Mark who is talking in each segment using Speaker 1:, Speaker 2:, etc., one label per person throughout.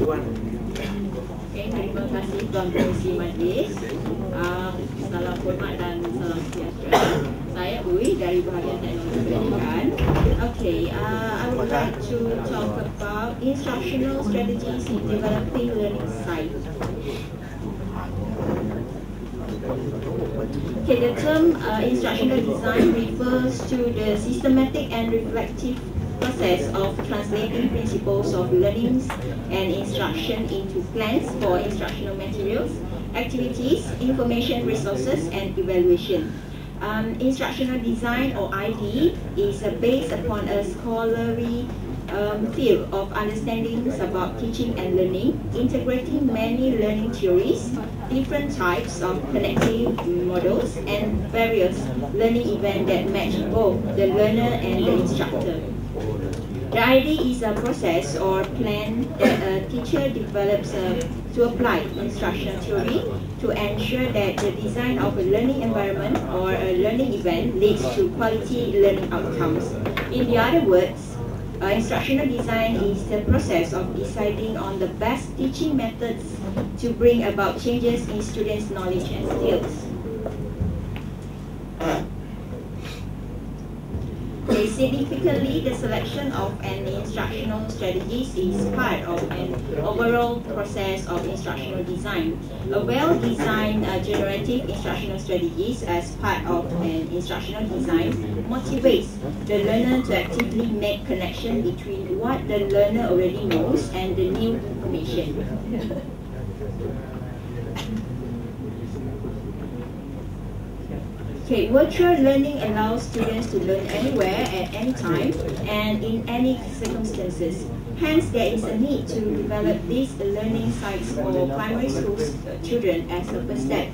Speaker 1: Okay, terima kasih Tuan Pengerusi Majlis. Salam hormat dan salam sejahtera. Saya Uwi dari bahagian teknologi pendidikan. Okay, I would like to talk about instructional strategies in developing learning site. Okay, the term instructional design refers to the systematic and reflective process of translating principles of learning and instruction into plans for instructional materials, activities, information resources, and evaluation. Instructional design, or ID, is based upon a scholarly field of understandings about teaching and learning, integrating many learning theories, different types of connective models, and various learning events that match both the learner and the instructor. The ID is a process or plan that a teacher develops to apply instructional theory to ensure that the design of a learning environment or a learning event leads to quality learning outcomes. In the other words, instructional design is the process of deciding on the best teaching methods to bring about changes in students' knowledge and skills. Significantly, the selection of an instructional strategies is part of an overall process of instructional design. A well-designed generative instructional strategies as part of an instructional design motivates the learner to actively make connection between what the learner already knows and the new information. Okay, virtual learning allows students to learn anywhere at any time and in any circumstances. Hence, there is a need to develop these learning sites for primary school children as a first step.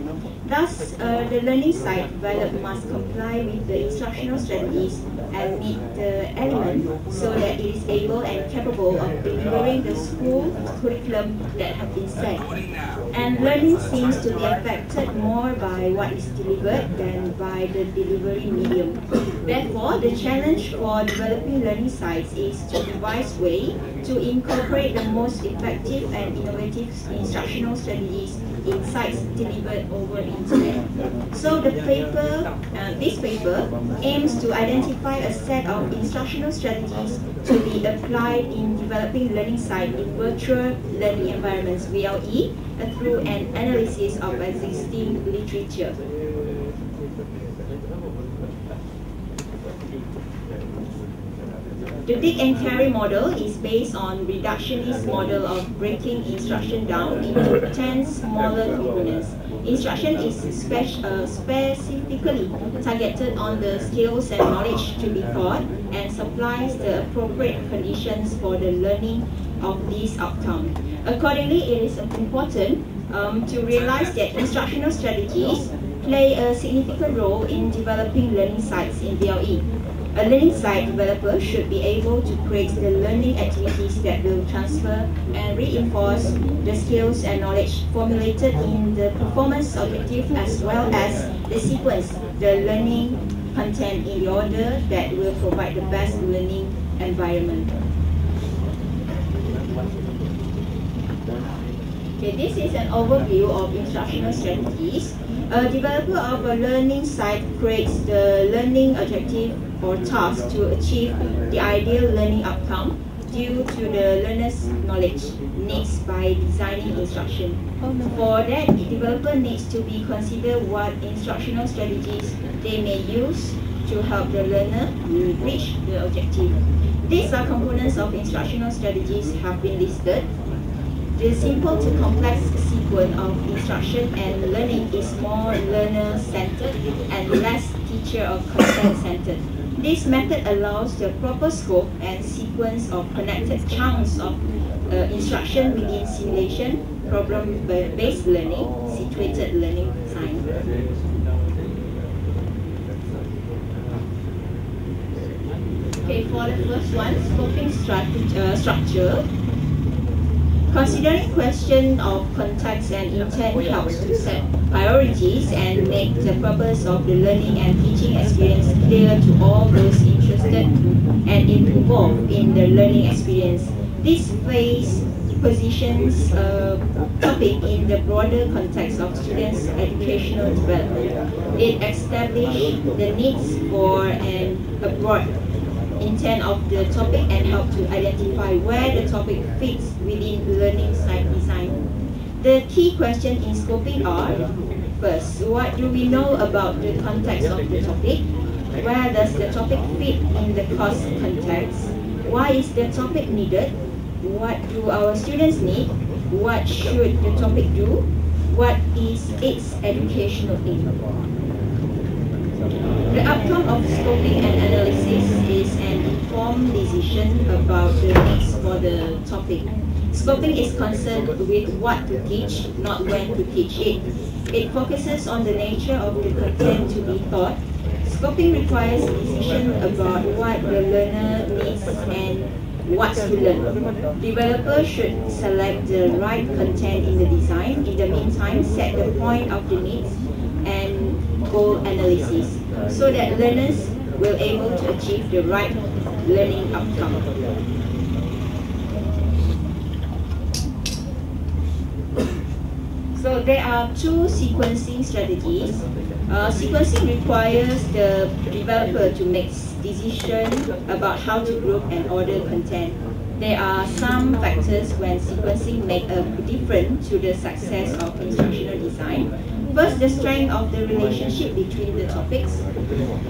Speaker 1: Thus, the learning site developed must comply with the instructional strategies and meet the element so that it is able and capable of delivering the school curriculum that have been set. And learning seems to be affected more by what is delivered than by the delivery medium. Therefore, the challenge for developing learning sites is to devise ways to incorporate the most effective and innovative instructional strategies in sites delivered over internet. So this paper aims to identify a set of instructional strategies to be applied in developing learning sites in virtual learning environments (VLE) through an analysis of existing literature. The dig and carry model is based on reductionist model of breaking instruction down into 10 smaller components. Instruction is specifically targeted on the skills and knowledge to be taught and supplies the appropriate conditions for the learning of these outcomes. Accordingly, it is important to realize that instructional strategies play a significant role in developing learning sites in VLE. A learning site developer should be able to create the learning activities that will transfer and reinforce the skills and knowledge formulated in the performance objective, as well as the sequence, the learning content in the order that will provide the best learning environment. Okay, this is an overview of instructional strategies. A developer of a learning site creates the learning objective or task to achieve the ideal learning outcome due to the learner's knowledge needs by designing instruction. For that, the developer needs to be consider what instructional strategies they may use to help the learner reach the objective. These are components of instructional strategies have been listed. The simple to complex sequence of instruction and learning is more learner-centered and less teacher or content-centered. This method allows the proper scope and sequence of connected chunks of instruction within simulation, problem-based learning, situated learning design. Okay, for the first one, scoping structure. Considering question of context and intent helps to set priorities and make the purpose of the learning and teaching experience clear to all those interested and involved in the learning experience. This phase positions a topic in the broader context of students' educational development. It establishes the needs for and a broad intent of the topic and help to identify where the topic fits within learning site design. The key questions in scoping are: first, what do we know about the context of the topic? Where does the topic fit in the course context? Why is the topic needed? What do our students need? What should the topic do? What is its educational aim? The outcome of scoping and analysis is an informed decision about the needs for the topic. Scoping is concerned with what to teach, not when to teach it. It focuses on the nature of the content to be taught. Scoping requires a decision about what the learner needs and what's to learn. Developers should select the right content in the design. In the meantime, set the point of the needs and goal analysis so that learners will be able to achieve the right learning outcome. So there are two sequencing strategies. Sequencing requires the developer to make decisions about how to group and order content. There are some factors when sequencing make a difference to the success of instructional design. First, the strength of the relationship between the topics.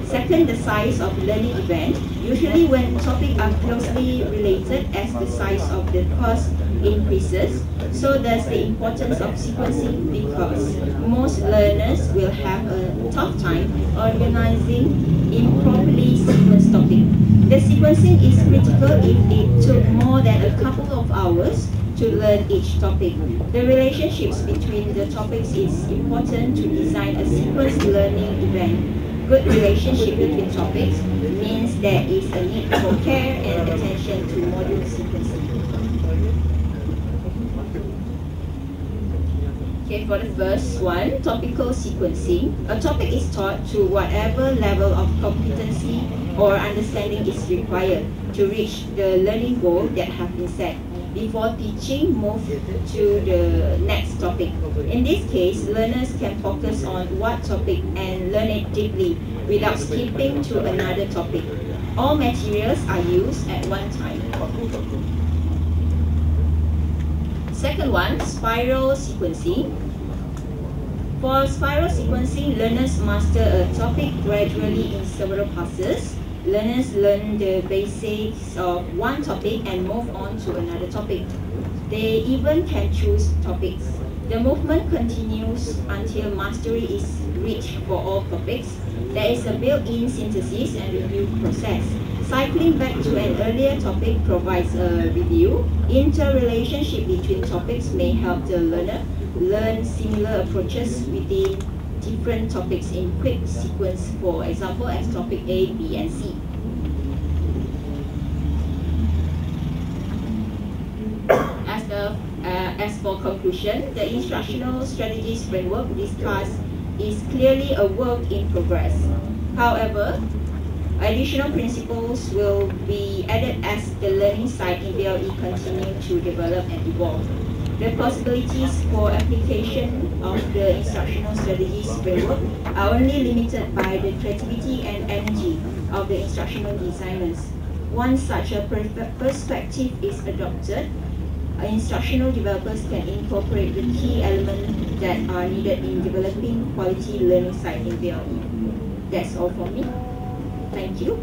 Speaker 1: Second, the size of learning event. Usually when topics are closely related, as the size of the course increases, so does the importance of sequencing, because most learners will have a tough time organizing improperly sequenced topic. The sequencing is critical if it took more than a couple of hours to learn each topic. The relationships between the topics is important to design a sequenced learning event. Good relationship between topics means there is a need for care and attention to module sequencing. Okay, for the first one, topical sequencing. A topic is taught to whatever level of competency or understanding is required to reach the learning goal that have been set. Before teaching, move to the next topic. In this case, learners can focus on what topic and learn it deeply without skipping to another topic. All materials are used at one time. Second one, spiral sequencing. For spiral sequencing, learners master a topic gradually in several passes. Learners learn the basics of one topic and move on to another topic. They even can choose topics. The movement continues until mastery is reached for all topics. There is a built-in synthesis and review process. Cycling back to an earlier topic provides a review. Interrelationship between topics may help the learner learn similar approaches within different topics in quick sequence, for example, as topic A, B, and C. As for conclusion, the instructional strategies framework discussed is clearly a work in progress. However, additional principles will be added as the learning site in VLE continue to develop and evolve. The possibilities for application of the instructional strategies framework are only limited by the creativity and energy of the instructional designers. Once such a perspective is adopted, instructional developers can incorporate the key elements that are needed in developing quality learning site in VLE. That's all from me. Thank you.